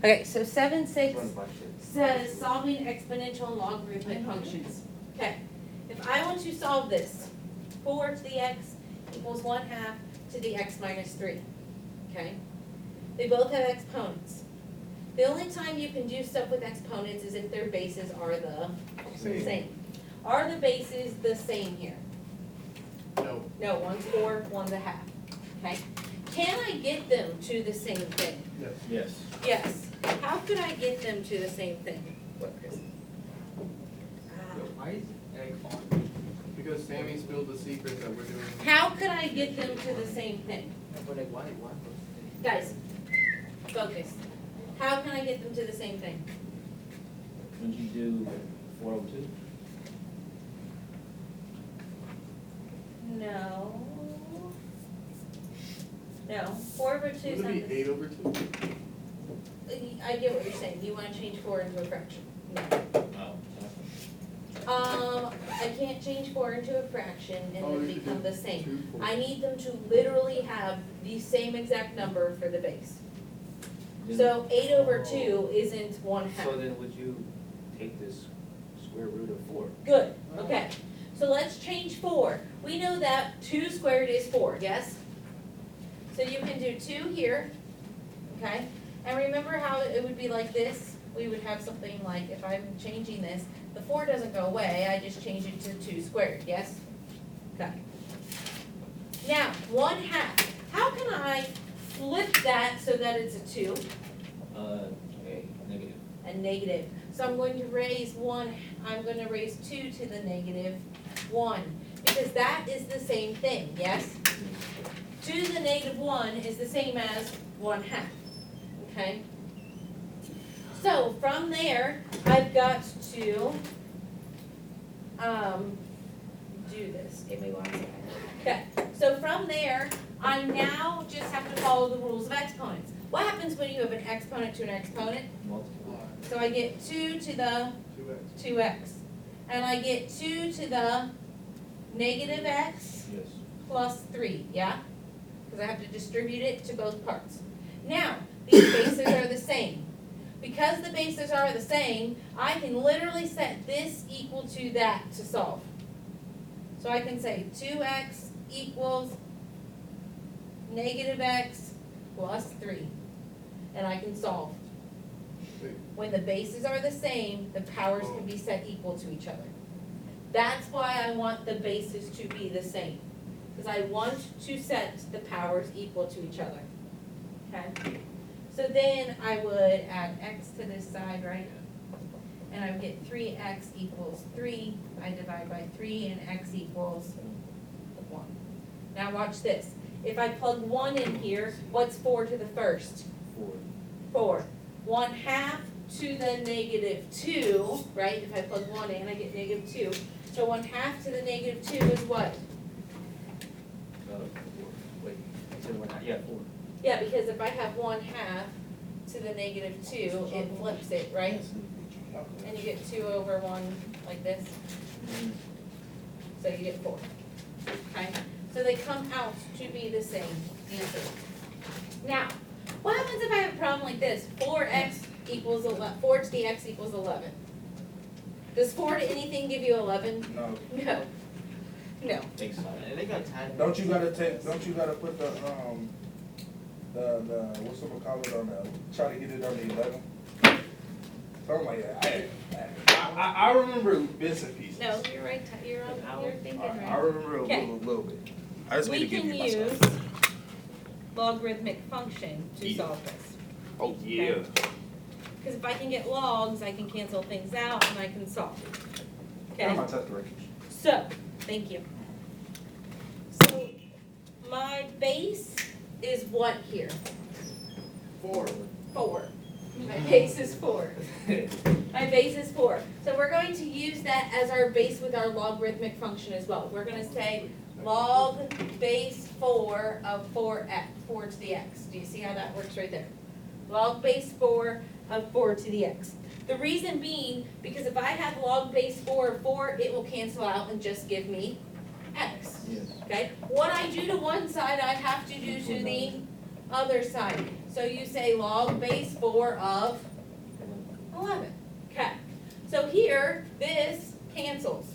Okay, so 7.6 says solving exponential and logarithmic functions. Okay, if I want to solve this, 4 to the x equals 1/2 to the x minus 3. Okay, they both have exponents. The only time you can do stuff with exponents is if their bases are the same. Are the bases the same here? No. No, one's 4, one's 1/2. Okay, can I get them to the same thing? Yes. Yes. How could I get them to the same thing? What, Chris? Why is egg on? Because Sammy spilled the secret that we're doing. How could I get them to the same thing? But like, why? Guys, focus. How can I get them to the same thing? Would you do 402? No. No. 4 over 2 is Would not it be the 8 over 2? I get what you're saying. You want to change 4 into a fraction. No. Oh, I can't change 4 into a fraction and Oh, then you could become do the same. 2, 4. I need them to literally have the same exact number for the base. Then- So 8 over 2 isn't 1/2. So then would you take this square root of 4? Good, okay. So let's change 4. We know that 2 squared is 4, yes? So you can do 2 here, okay? And remember how it would be like this? We would have something like, if I'm changing this, the 4 doesn't go away, I just change it to 2 squared, yes? Okay. Now, 1/2. How can I flip that so that it's a 2? Okay, negative. A negative. So I'm going to raise 2 to the negative 1, because that is the same thing, yes? 2 to the negative 1 is the same as 1/2, okay? So from there, I've got to do this. Give me 1 second. Okay, so from there, I now just have to follow the rules of exponents. What happens when you have an exponent to an exponent? Multiply. So I get 2 to the 2x. 2x. And I get 2 to the negative x Yes. plus 3, yeah? Because I have to distribute it to both parts. Now, these bases are the same. Because the bases are the same, I can literally set this equal to that to solve. So I can say 2x equals negative x plus 3. And I can solve. When the bases are the same, the powers can be set equal to each other. That's why I want the bases to be the same. Because I want to set the powers equal to each other. Okay? So then I would add x to this side, right? And I would get 3x equals 3. I divide by 3 and x equals 1. Now watch this. If I plug 1 in here, what's 4 to the first? 4. 4. 1/2 to the negative 2, right? If I plug 1 in, I get negative 2. So 1/2 to the negative 2 is what? 4. Wait, you said 1/2? Yeah, 4. Yeah, because if I have 1/2 to the negative 2, it flips it, right? And you get 2 over 1 like this. So you get 4. Okay? So they come out to be the same answer. Now, what happens if I have a problem like this? 4x equals 11, 4 to the x equals 11. Does 4 to anything give you 11? No. No. No. Takes time. And they got time. Don't you gotta put the what's it called it on the, try to get it on the 11? Something like that. I remember bits and pieces. No, you're right, you're thinking I right. remember a Okay. little bit. I just need We to give can you use myself. logarithmic function to Yeah. solve this. Oh, yeah. Because if I can get logs, I can cancel things out and I can solve. Where are Okay, my test directions? so, thank you. So, my base is what here? 4. 4. My base is 4. My base is 4. So we're going to use that as our base with our logarithmic function as well. We're going to say log base 4 of 4x, 4 to the x. Do you see how that works right there? Log base 4 of 4 to the x. The reason being, because if I have log base 4 of 4, it will cancel out and just give me x. Yes. Okay? What I do to one side, I have to do to the other side. So you say log base 4 of 11. Okay. So here, this cancels.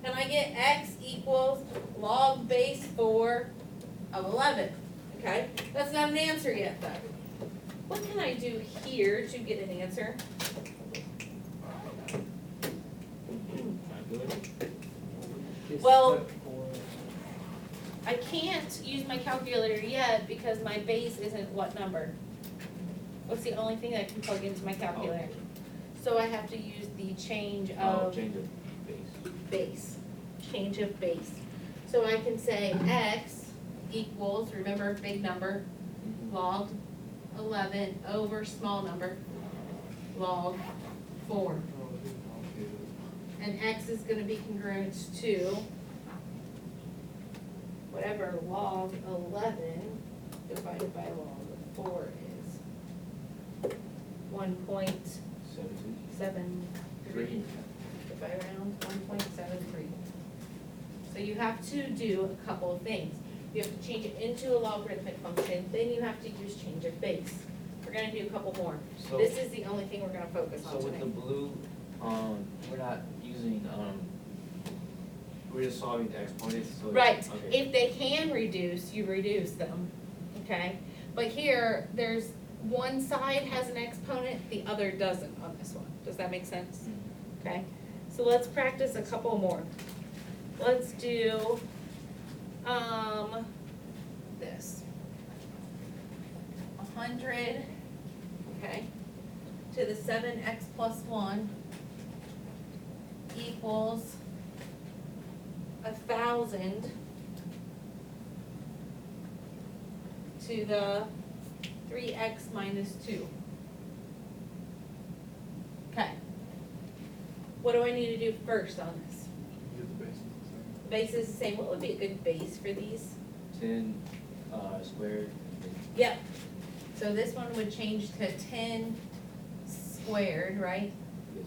And I get x equals log base 4 of 11. Okay? That's not an answer yet, though. What can I do here to get an answer? Well, I can't use my calculator yet because my base isn't what number? What's the only thing that I can plug into my calculator? So I have to use the change of Change of base. base, change of base. So I can say x equals, remember, big number, log 11 over small number, log 4. And x is gonna be congruent to whatever log 11 divided by log 4 is. 1.73. If I round 1.73. So you have to do a couple of things. You have to change it into a logarithmic function, then you have to use change of base. We're gonna do a couple more. So- This is the only thing we're gonna focus So on with the tonight. blue, we're not using, we're just solving the exponents, so. Right, Okay. if they can reduce, you reduce them, okay? But here, there's, one side has an exponent, the other doesn't on this one. Does that make sense? Okay, so let's practice a couple more. Let's do, this. 100, okay, to the 7x plus 1 equals 1,000 to the 3x minus 2. Okay. What do I need to do first on this? Get the bases the same. The base is the same. What would be a good base for these? 10, squared. Yep. So this one would change to 10 squared, right? Yes.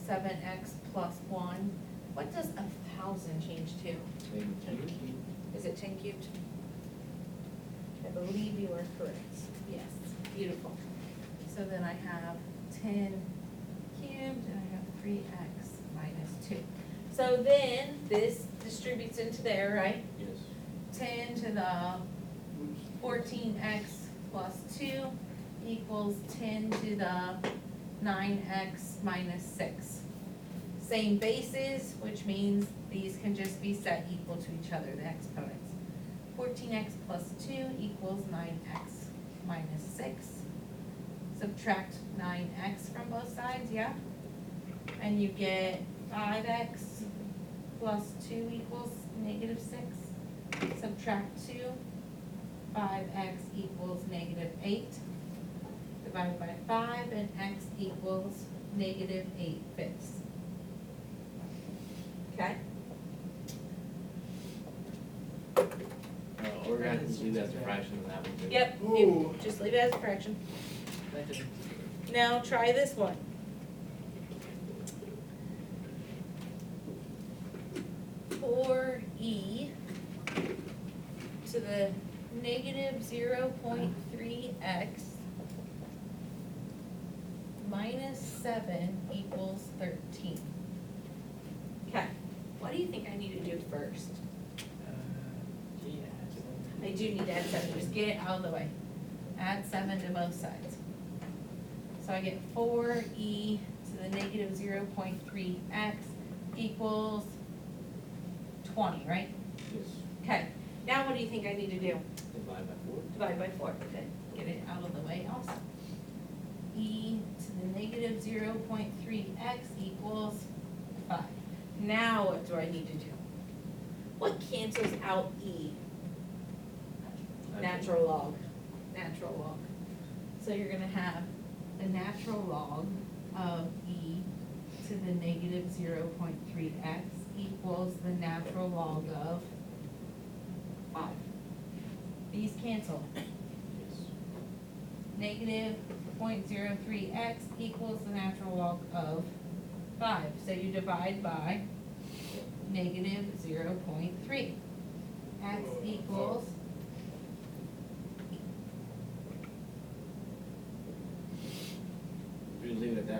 7x plus 1. What does 1,000 change to? 10 cubed. Is it 10 cubed? I believe you are correct. Yes, beautiful. So then I have 10 cubed and I have 3x minus 2. So then this distributes into there, right? Yes. 10 to the 14x plus 2 equals 10 to the 9x minus 6. Same bases, which means these can just be set equal to each other, the exponents. 14x plus 2 equals 9x minus 6. Subtract 9x from both sides, yeah? And you get 5x plus 2 equals negative 6. Subtract 2, 5x equals negative 8. Divided by 5, and x equals negative 8/5. Okay? We're gonna have to do that as a fraction of that one too. Yep, you Ooh. just leave it as a fraction. That didn't- Now try this one. For e to the negative 0.3x minus 7 equals 13. Okay, what do you think I need to do first? Yeah. I do need to add 7, just get it out of the way. Add 7 to both sides. So I get 4e to the negative 0.3x equals 20, right? Yes. Okay, now what do you think I need to do? Divide by 4. Divide by 4, okay, get it out of the way also. E to the negative 0.3x equals 5. Now what do I need to do? What cancels out e? Natural log, natural log. So you're gonna have the natural log of e to the negative 0.3x equals the natural log of 5. These cancel. Yes. Negative 0.03x equals the natural log of 5. So you divide by negative 0.3. X equals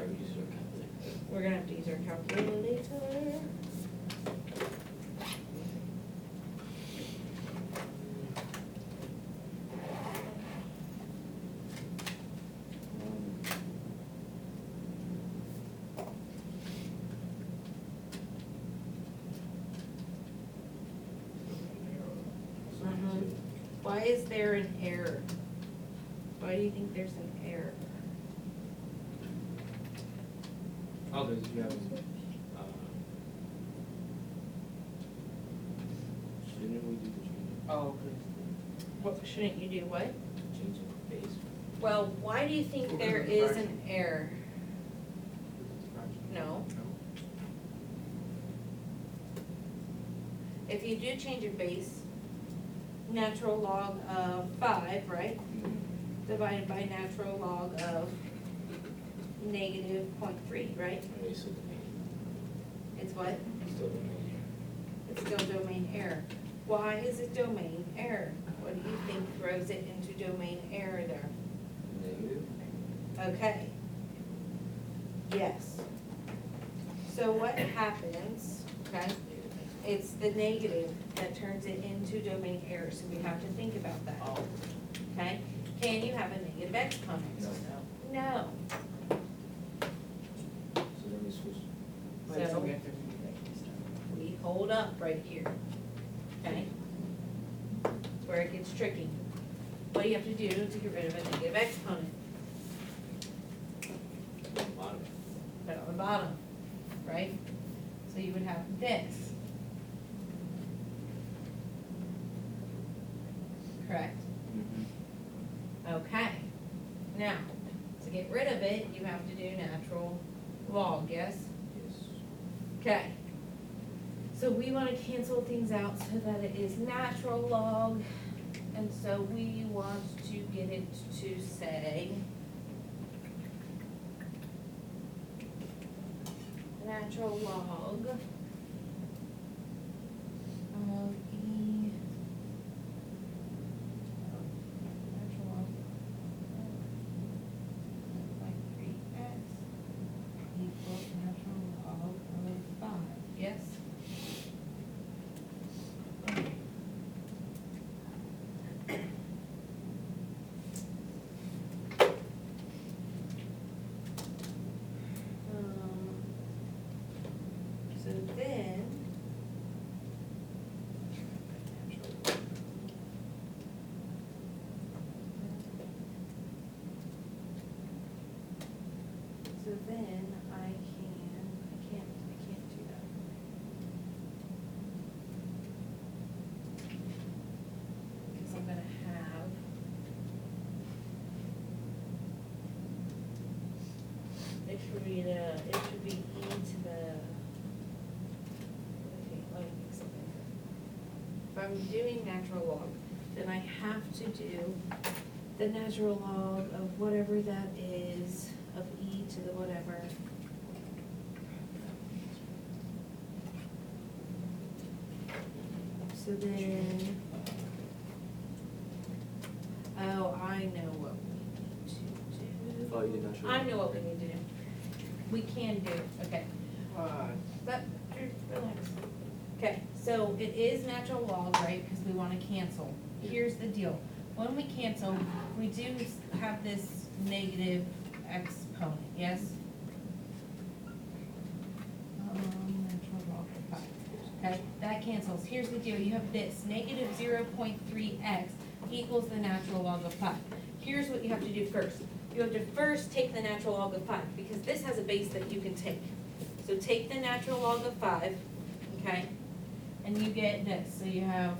Alright, we use our calculator. We're gonna have to use our calculator. Why is there an error? Why do you think there's an error? Oh, there's, you have, shouldn't we do the change, Oh, What, shouldn't you do what? change of base? Well, why do you think there is an error? No. If you do change your base, natural log of 5, right? Divided by natural log of negative 0.3, right? Okay, so domain, It's what? still domain. It's still domain error. Why is it domain error? What do you think throws it into domain error there? Negative? Okay. Yes. So what happens, okay, it's the negative that turns it into domain error, so we have to think about that, oh, okay? Can you have a negative exponent? No. No. So then we switch, wait, so So- we have to remake this now. We hold up right here, okay? That's where it gets tricky. What do you have to do to get rid of a negative exponent? bottom. Put it on the bottom, right? So you would have this. Correct? Okay. Now, to get rid of it, you have to do natural log, yes? Yes. Okay. So we want to cancel things out so that it is natural log, and so we want to get it to say natural log of E, natural log like 3x equals natural log of 5, yes? So then, I can't do that. Because I'm gonna have it should be e to the, let me make something. If I'm doing natural log, then I have to do the natural log of whatever that is, of e to the whatever. So then, oh, I know what we need to do. Oh, you did natural I log. know what we need to do. We can do, okay. But, relax. Okay, so it is natural log, right, because we wanna cancel. Here's the deal, when we cancel, we do have this negative exponent, yes? Natural log of 5, okay, that cancels. Here's the deal, you have this, negative 0.3x equals the natural log of 5. Here's what you have to do first. You have to first take the natural log of 5, because this has a base that you can take. So take the natural log of 5, okay, and you get this, so you have,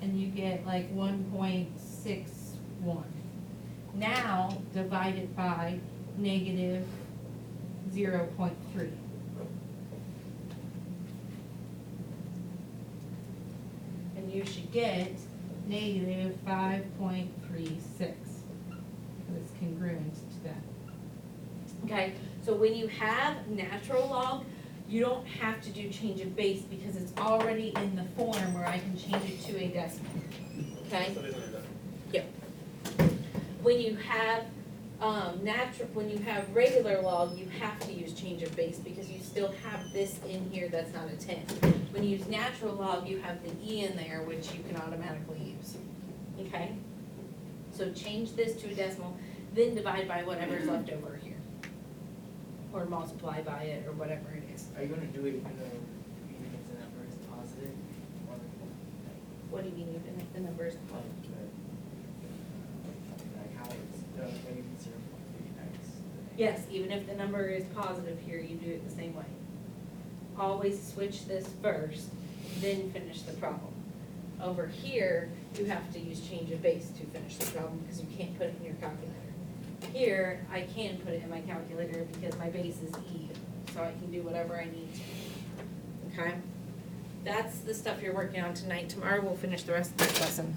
and you get like 1.61. Now, divide it by negative 0.3. And you should get negative 5.36. It's congruent to that. Okay, so when you have natural log, you don't have to do change of base because it's already in the form where I can change it to a decimal. Okay? So there's no doubt. Yep. When you have when you have regular log, you have to use change of base because you still have this in here that's not a 10. When you use natural log, you have the E in there, which you can automatically use, okay? So change this to a decimal, then divide by whatever's left over here. Or multiply by it, or whatever it is. Are you gonna do it even if the number is positive? Or What do you mean even if the number is like, like how it's, maybe 0.3x? Yes, even if the number is positive here, you do it the same way. Always switch this first, then finish the problem. Over here, you have to use change of base to finish the problem because you can't put it in your calculator. Here, I can put it in my calculator because my base is E, so I can do whatever I need to. Okay? That's the stuff you're working on tonight. Tomorrow we'll finish the rest of this lesson.